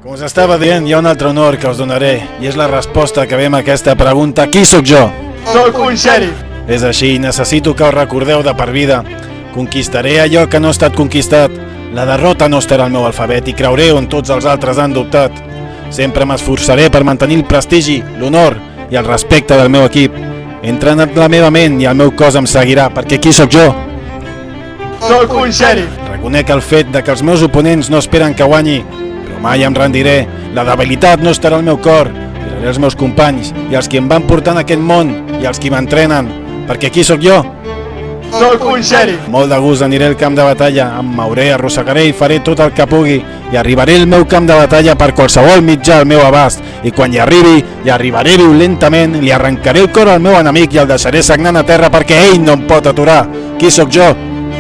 Com us estava dient, hi ha un altre honor que us donaré, i és la resposta que ve amb aquesta pregunta: qui sóc jo? Soc un xèrif. És així, necessito que us recordeu de per vida. Conquistaré allò que no ha estat conquistat. La derrota no estarà al meu alfabet i creuré on tots els altres han dubtat. Sempre m'esforçaré per mantenir el prestigi, l'honor i el respecte del meu equip. He entrenat la meva ment i el meu cos em seguirà, perquè qui sóc jo? Soc un xèrif. Reconec el fet de que els meus oponents no esperen que guanyi, però mai em rendiré. La debilitat no estarà al meu cor. Miraré els meus companys i els que em van portar en aquest món i els que m'entrenen, perquè qui sóc jo? Soc un xèrif. Molt de gust aniré al camp de batalla, em mouré, arrossegaré i faré tot el que pugui i arribaré al meu camp de batalla per qualsevol mitjà al meu abast, i quan hi arribaré violentament, li arrencaré el cor al meu enemic i el deixaré sagnant a terra perquè ell no em pot aturar. Qui sóc jo?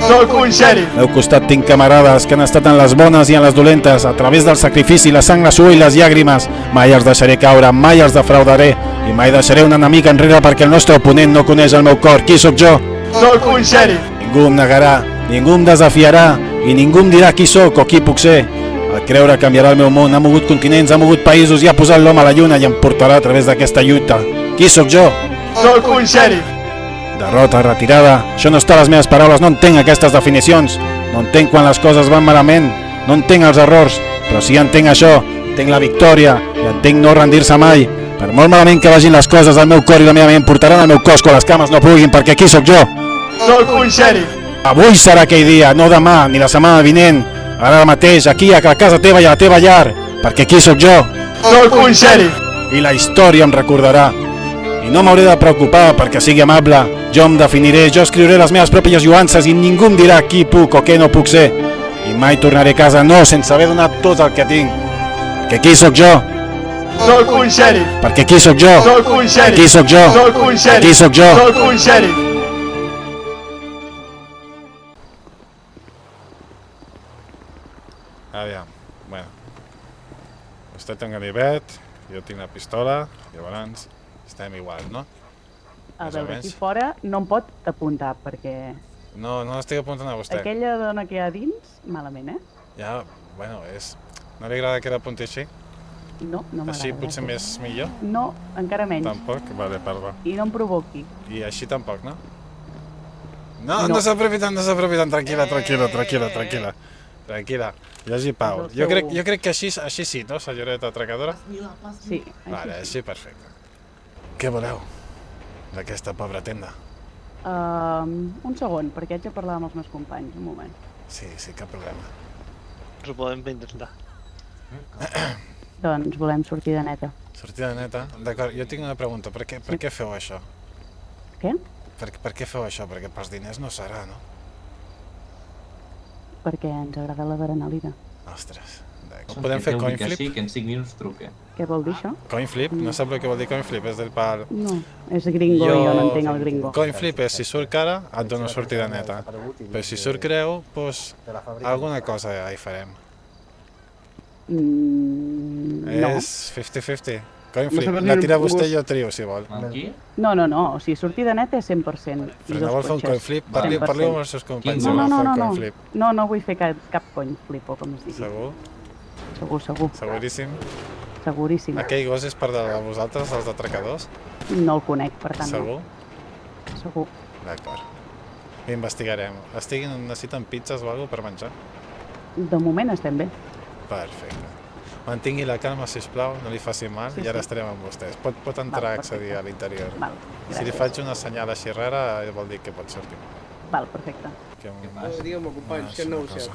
Soc un xèrif. Al meu costat tinc camarades que han estat en les bones i en les dolentes, a través del sacrifici, la sang, la suor i les llàgrimes. Mai els deixaré caure, mai els defraudaré i mai deixaré un enemic enrere perquè el nostre oponent no coneix el meu cor. Qui sóc jo? Soc un xèrif. Ningú em negarà, ningú em desafiarà i ningú em dirà qui sóc o qui puc ser. El creure canviarà el meu món, ha mogut continents, ha mogut països i ha posat l'home a la lluna i em portarà a través d'aquesta lluita. Qui sóc jo? Soc un xèrif. Derrota, retirada, això no està a les meves paraules, no entenc aquestes definicions, no entenc quan les coses van malament, no entenc els errors, però sí entenc això, entenc la victòria i entenc no rendir-se mai. Per molt malament que vagin les coses, el meu cor i la meva ment portaran el meu cos quan les cames no puguin, perquè qui sóc jo? Soc un xèrif. Avui serà aquell dia, no demà ni la setmana vinent, ara mateix, aquí a casa teva i a la teva llar, perquè qui sóc jo? Soc un xèrif. I la història em recordarà. I no m'hauré de preocupar perquè sigui amable, jo em definiré, jo escriuré les meves pròpies lluances i ningú em dirà qui puc o què no puc ser. I mai tornaré a casa, no, sense haver donat tot el que tinc. Perquè qui sóc jo? Soc un xèrif. Perquè qui sóc jo? Soc un xèrif. Qui sóc jo? Soc un xèrif. Qui sóc jo? Soc un xèrif. Aviam, bueno. Vostè té un ganivet, jo tinc la pistola, llavors estem igual, no? A Més o veure, menys. aquí fora no em pot apuntar, perquè No l'estic apuntant a vostè. aquella dona que hi ha dins, malament, eh? Ja, bueno, no li agrada que l'apunti així? No, no m'agrada. Així potser més millor? No, encara menys. Tampoc? Vale, perdó. I no em provoqui. I així tampoc, no? No s'aprofitant, tranquil·la. Tranquil·la, hi hagi pau. És el seu- Jo crec que així sí, no, senyoreta atracadora? Sí, Vale, així. així perfecte. Què voleu d'aquesta pobra tenda? Un segon, perquè haig de parlar amb els meus companys, un moment. Sí, cap problema. Ens ho podem intentar. Doncs volem sortir de neta. Sortida neta? D'acord, jo tinc una pregunta. Per què feu això? Què? Per què feu això? Perquè pels diners no serà, no? Perquè ens agrada l'adrenalina. Ostres, podem fer coin flip? Sí, que en 5 minuts truque. Què vol dir això? Coin flip? No sap el que vol dir coin flip? És del pal... No, és gringo i jo no entenc el gringo. Coin flip és si surt cara, et dono sortida neta. Però si surt creu, doncs alguna cosa hi farem. No. És 50-50. Coin flip. La tira vostè i jo trio, si vol. Aquí? No, o sigui, sortida neta és 100%. I Però dos no vol fer un cotxes, coin flip? 100%. Parleu amb els seus companys si No, vol no, fer no, un no, coin flip. no vull fer cap coin flip o com es digui. Segur? Segur. Seguríssim? Seguríssim. Aquell gos és per de vosaltres, els atracadors? No el conec, per tant Segur? no. Segur. D'acord. Investigarem. Necessiten pizzas o alguna per menjar? De moment estem bé. Perfecte. Mantingui la calma, sisplau, no li faci mal Sí, i ara sí. estarem amb vostès. Pot entrar a accedir perfecte. a l'interior. Val, Si li gràcies. faig una senyal així rara, vol dir que pot sortir. Val, perfecte. Que Digue'm, companys, que no ho sé.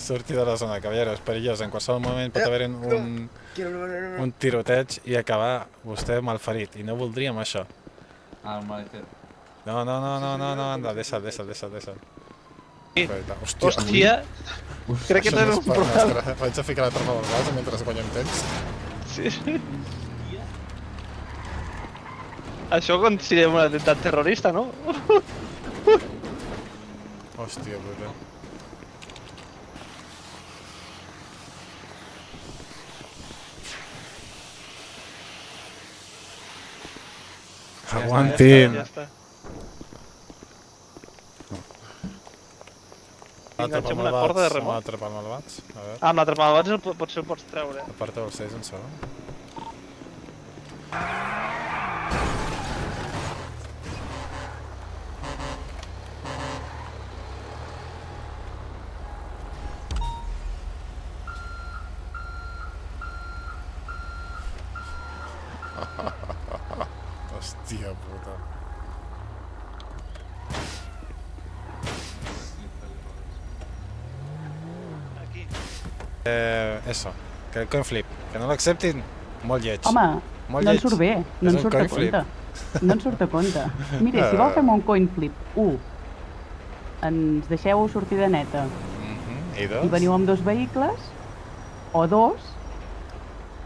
Surti de la zona, caballeros, és perillós. En qualsevol moment pot haver un tiroteig i acabar vostè malferit. I no voldríem això. Al maleter. No, anda, deixa'l. Hòstia, crec que tenim un problema. Vaig a ficar la trama del gas mentre guanyem temps. Sí. Això considerem un atemptat terrorista, no? Hòstia puta. Aguantin. Ja està. enganxem una corda de Amb remolc. l'atrapalmalvats. A veure, Amb l'atrapalmalvats potser el pots treure. aparta el 6 un segon. Hòstia puta. Aquí. Eso, que el coin flip, que no l'acceptin, molt lleig. Home, Molt no en lleig. surt bé, no És en un surt a coin flip. compte. No en surt a compte. Mire, si vol fem un coin flip 1, ens deixeu sortida neta I dos? i veniu amb 2 vehicles, o 2,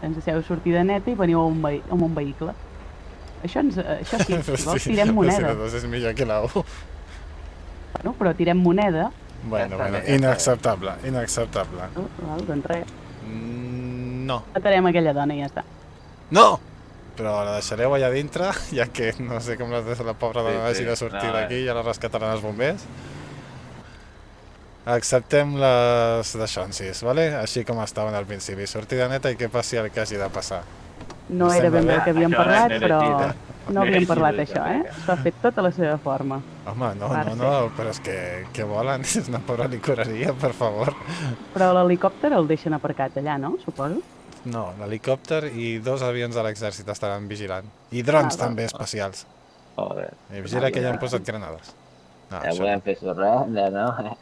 ens deixeu sortida neta i veniu amb un vehicle. Això sí, si vols tirem moneda. Si dos és millor que la 1. Bueno, però tirem moneda. Bueno, inacceptable, inacceptable. Val, doncs res. No. Matarem aquella dona i ja està. No! Però la deixareu allà dintre, ja que no sé com la pobra dona hagi de sortir d'aquí i ja la rescataran els bombers. Acceptem les deixonsis, vale? Així com estaven al principi. Sortida neta i que passi el que hagi de passar. No era ben bé el que havíem parlat, però no havíem parlat això, eh? S'ha fet tota la seva forma. Home, no, però és que què volen? És una pobra licoreria, per favor. Però l'helicòpter el deixen aparcat allà, no? Suposo. No, l'helicòpter i 2 avions de l'exèrcit estaran vigilant. I drons també especials. Joder. I vigila que ja han posat granades. No, Ja això. podem fer res, no?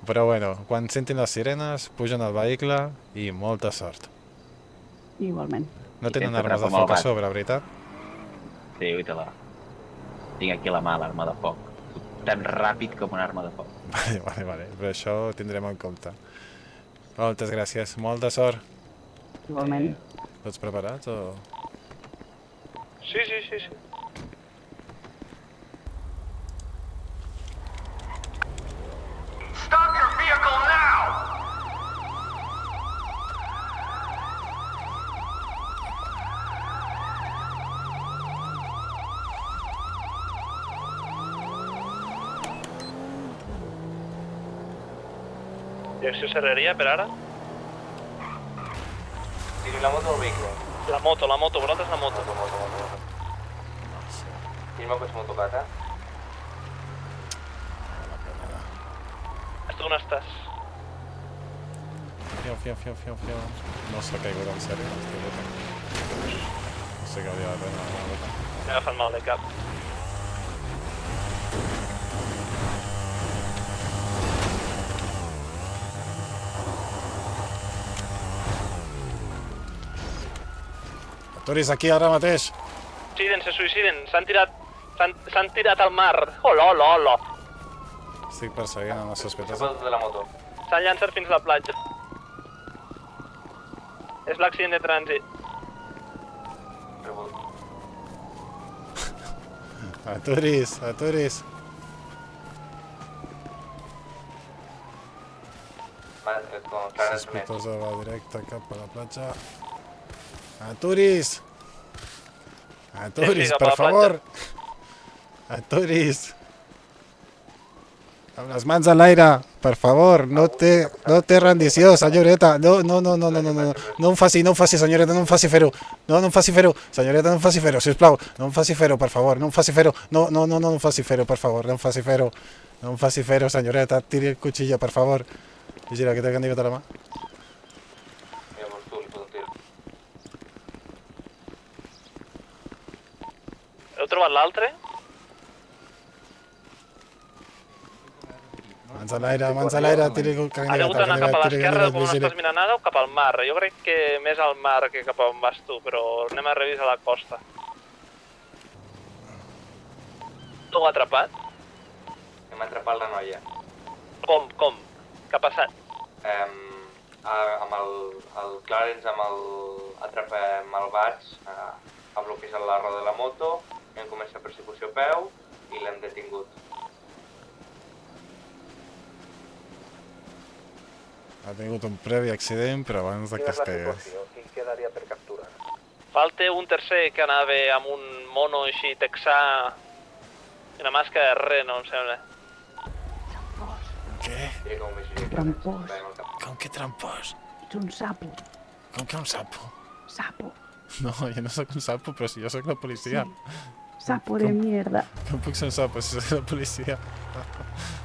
Però bueno, quan sentin les sirenes, pugen al vehicle i molta sort. Igualment. No I tenen sense armes de atrapar foc a malvats. sobre, veritat? Sí, ui-te-la. Tinc aquí a la mà l'arma de foc. Tan ràpid com una arma de foc. Vale, però això ho tindrem en compte. Moltes gràcies, molta sort. Igualment. Tots preparats o...? Sí. Direcció Serreria, per ara? Tiri la moto o el vehicle? La moto, vosaltres la moto. Tiri-me el cotxe molt tocat, eh? Tu on estàs? Fiu. No s'ha caigut en sèrio, estic botant. No sé què hauria de prendre la bota. M'he agafat mal de cap. Aturis aquí ara mateix. Se suïciden, s'han tirat al mar. Hola. Estic perseguint amb les sospetes. S'ha de la moto. S'han llançat fins a la platja. És l'accident de trànsit. Rebut. Aturis. Va, con clares més. Sospitosa va directe cap a la platja. Aturis, Sí, cap a per la favor. Aturis. Amb les mans a l'aire, per favor. No té rendició, senyoreta. No em faci, senyoreta, no em faci fer-ho. No em faci fer-ho. Senyoreta, no em faci fer-ho, sisplau. No em faci fer-ho, per favor. No em faci fer-ho. No em faci fer-ho, per favor. No em faci fer-ho. No em faci fer-ho, senyoreta. Tiri el cuchillo, per favor. Vigila, que té candidat a la mà. Llavors tu li fot un tir. Heu trobat l'altre? Mans a l'aire, tiri el Ha hagut d'anar cap a l'esquerra com no estàs mirant ara o cap al mar? Jo crec que més al mar que cap a on vas tu, però anem a revisar la costa. Tu ho ha atrapat? Hem atrapat la noia. Com? Què ha passat? Amb el Clarence, amb el atrapa malvats, ha bloquejat la roda de la moto, hem començat persecució a peu i l'hem detingut. Ha tingut un previ accident, però abans de que es caigués. Qui quedaria per capturar? Falta un tercer que anava amb un mono així texà i una màscara de reno, em sembla. Què? Diré com més diré. Trampós. Com que trampós? Ets un sapo. Com que un sapo? Sapo. No, jo no sóc un sapo, però si jo sóc la policia. Sapo de mierda. Com puc ser un sapo si sóc la policia?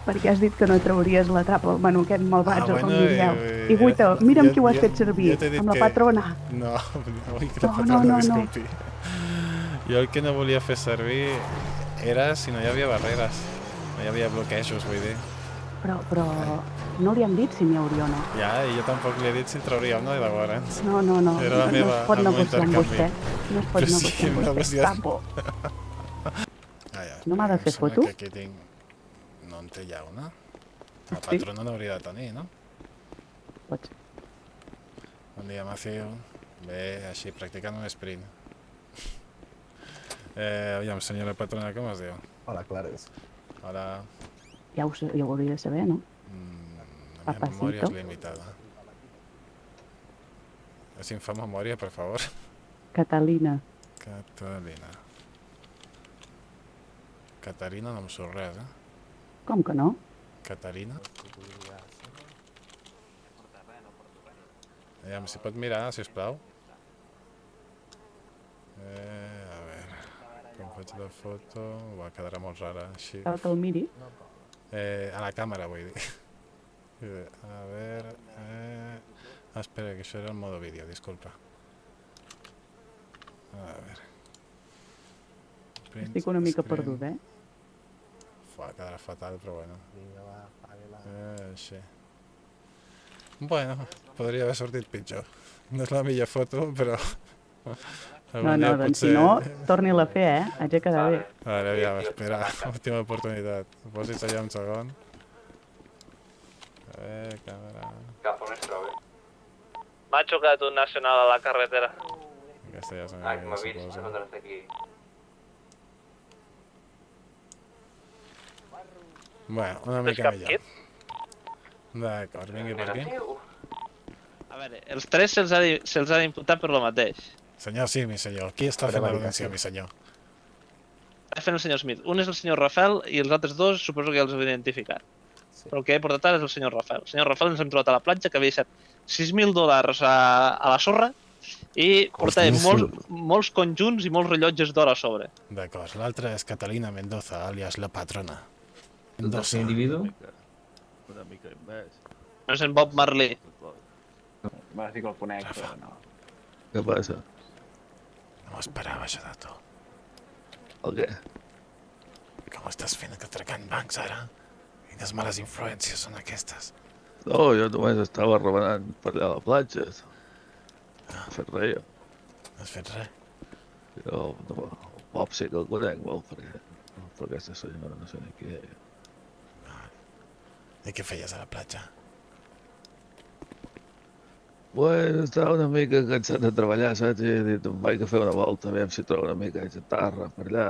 Perquè has dit que no trauries la tapa al menú aquest malvats Ah, o com bueno, digueu. I guaita, mira'm qui ho has fet servir, t'he dit amb la que- patrona. No, no vull que la No, patrona no, no, disculpi. Jo el que no volia fer servir era si no hi havia barreres. No hi havia bloquejos, vull dir. Però no li han dit si n'hi hauria o no. Ja, i jo tampoc li he dit si en trauríem, no? I llavors... No, no, no. Era la No meva- es pot el meu negociar amb intercanvi. vostè. No es pot Però sí, negociar amb vostè. negociar. Sapo. Ah, No m'ha de fer em sembla foto? que aquí tinc... No en té ja una? La patrona n'hauria de tenir, no? Pots. Bon dia, Matthew. Bé, així, practicant un sprint. Aviam, senyora patrona, com es diu? Hola, Clares. Hola. Ja ho hauria de saber, no? La meva memòria és Papacito. limitada. Si em fa memòria, per favor. Catalina. Catalina. Caterina no em surt res, eh? Com que no? Caterina. Aviam, si pot mirar, sisplau. A veure... Com faig la foto... Uah, quedarà molt rara, així. Cal que el miri. A la càmera, vull dir. A veure... espera, que això era el modo vídeo, disculpa. A veure... Estic una mica perdut, eh? Quedarà fatal, però bueno. Així. Bueno, podria haver sortit pitjor. No és la millor foto, però... No, no, doncs si no, torni-la a fer, eh? Haig de quedar bé. Vale, aviam, espera, última oportunitat. Posi's allà un segon. A veure, càmera... Cap on es troba? M'ha xocat un nacional a la carretera. Aquesta ja és Ah, una que mica, m'ha vist, suposo. no t'has d'aquí. Bueno, una Tens mica cap millor. kit? D'acord, vingui per aquí. Negatiu. A veure, els tres se'ls ha d'imputar per lo mateix. Senyor, sí, mi senyor. Qui està fent la denúncia, mi senyor? Està fent el senyor Smith. Un és el senyor Rafael i els altres dos suposo que ja els heu identificat. Però el que he portat ara és el senyor Rafael. El senyor Rafael ens hem trobat a la platja que havia deixat $6.000 a la sorra i portava molts conjunts i molts rellotges d'or a sobre. D'acord, l'altra és Catalina Mendoza, alias la patrona. ¿Entonces individuo? No és en Bob Marley. Va dir que el conec, però no. Què passa? No m'esperava això de tu. El què? Com estàs fent atracant bancs ara? Quines males influències són aquestes? No, jo només estava remenant per allà a la platja. No he fet res, jo. No has fet res? Jo, no, el Pop sí que el conec molt, però aquesta senyora no sé ni qui és. I què feies a la platja? Bueno, estava una mica cansat de treballar, saps? I he dit, em vaig a fer una volta, aviam si trobo una mica de xatarra per allà.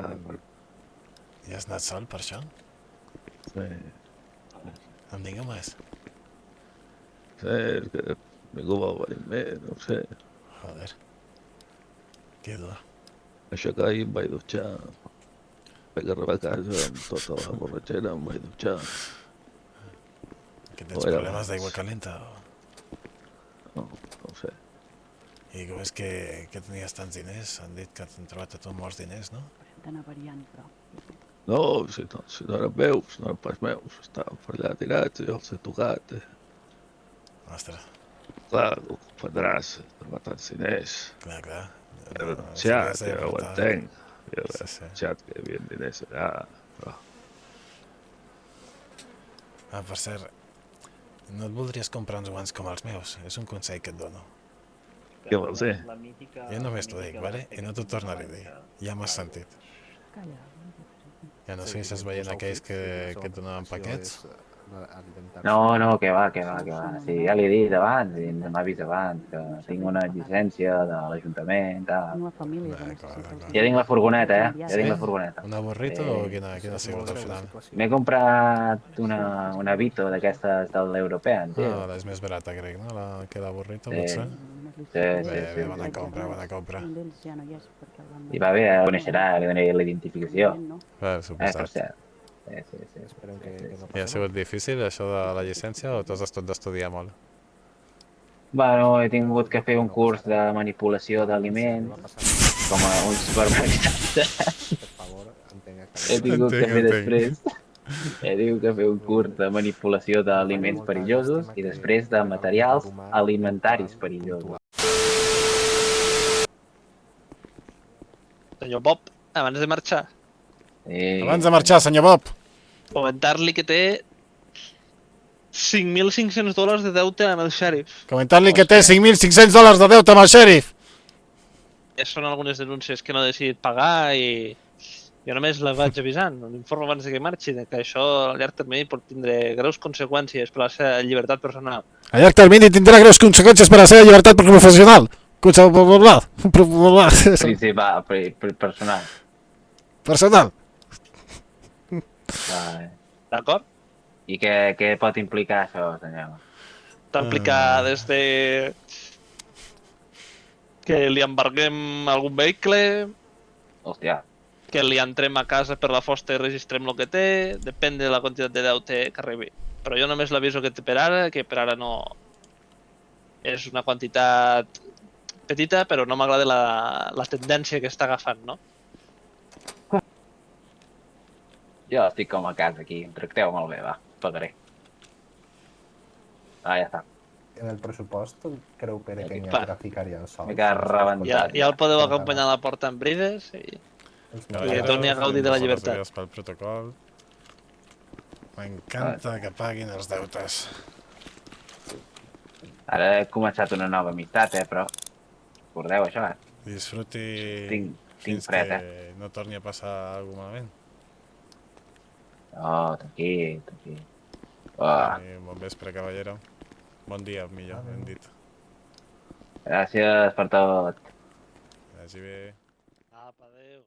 I has anat sol per això? Sí, Em digueu més. sí, és que ningú vol venir amb mi, no ho sé. Joder. Que dur. Això que ahir em vaig dutxar. Vaig arribar a casa amb tota la borratxera, em vaig dutxar. Que tens Bueno. problemes d'aigua calenta? No ho sé. I com és que tenies tants diners? Han dit que t'han trobat a tu molts diners, no? D'anar variant, però. No, si no eren meus, no eren pas meus. Estaven per allà tirats, jo els he tocat. Ostres, Clar, ho comprendràs, trobar tants diners. clar. He denunciat, sí, ja ho portar. entenc. Jo he Sí, sí. denunciat que hi havia diners allà, però... Ah, per cert, no et voldries comprar uns guants com els meus? És un consell que et dono. Què vols dir? Jo només t'ho dic, vale? I no t'ho tornaré a dir. Ja m'has sentit. Calla. Ja no sé si estàs veient aquells que et donaven paquets. No, que va. Sí, ja li he dit abans, i m'ha vist abans, que tinc una llicència de l'Ajuntament, tal. Tinc la família que D'acord, necessita. d'acord. Ja tinc la furgoneta, Ja Sí? tinc la furgoneta. Una burrito Sí. o quina ha sigut al final? M'he comprat una Vito d'aquestes de l'European, tio. Ah, és més barata, crec, no? Que la burrito, Sí. potser? Sí. Bona compra. Un d'ells ja no hi és perquè el van... I va bé, el coneixerà, li donaré la identificació. Per Per suposat. cert. Sí. Esperem que no I ha passi sigut difícil, això de la llicència, o t'has estat d'estudiar molt? Bueno, he tingut que fer un curs de manipulació d'aliments, com a un supermercat. per favor, entenga que... He tingut que fer Entenc. després... He tingut que fer un curs de manipulació d'aliments perillosos i després de materials alimentaris perillosos. Senyor Bob, abans de marxar, Abans de marxar, senyor Bob. comentar-li que té $5.500 de deute amb el xèrif. Comentar-li que té $5.500 de deute amb el xèrif. Són algunes denúncies que no ha decidit pagar i jo només la vaig avisant, l'informo abans de que marxi, que això a llarg termini pot tindre greus conseqüències per a la seva llibertat personal. A llarg termini tindrà greus conseqüències per a la seva llibertat professional. Principal, personal. Personal. Vale. D'acord? I què pot implicar això, senyor? Pot implicar des de que li embarguem algun vehicle, Hòstia, que li entrem a casa per la fosta i registrem el que té, depèn de la quantitat de deute que arribi. Però jo només l'aviso que té per ara, que per ara no... És una quantitat petita, però no m'agrada la tendència que està agafant, no? jo estic com a casa aquí, em tracteu molt bé, va, pagaré. Ja està. En el pressupost, creu Pere que n'hi Clar. ha que ficar-hi el sol? M'he quedat rebentat. Ja el podeu acompanyar a la porta amb brides i que torni a gaudir de la llibertat. Pel protocol. M'encanta que paguin els deutes. Ara he començat una nova amistat, però... Recordeu això, Disfruti Tinc fins fred, que no torni a passar alguna malament. No, tranquil. Bon vespre, caballero. Bon dia, millor, ben dit. Gràcies per tot. Que vagi bé. Apa, adéu.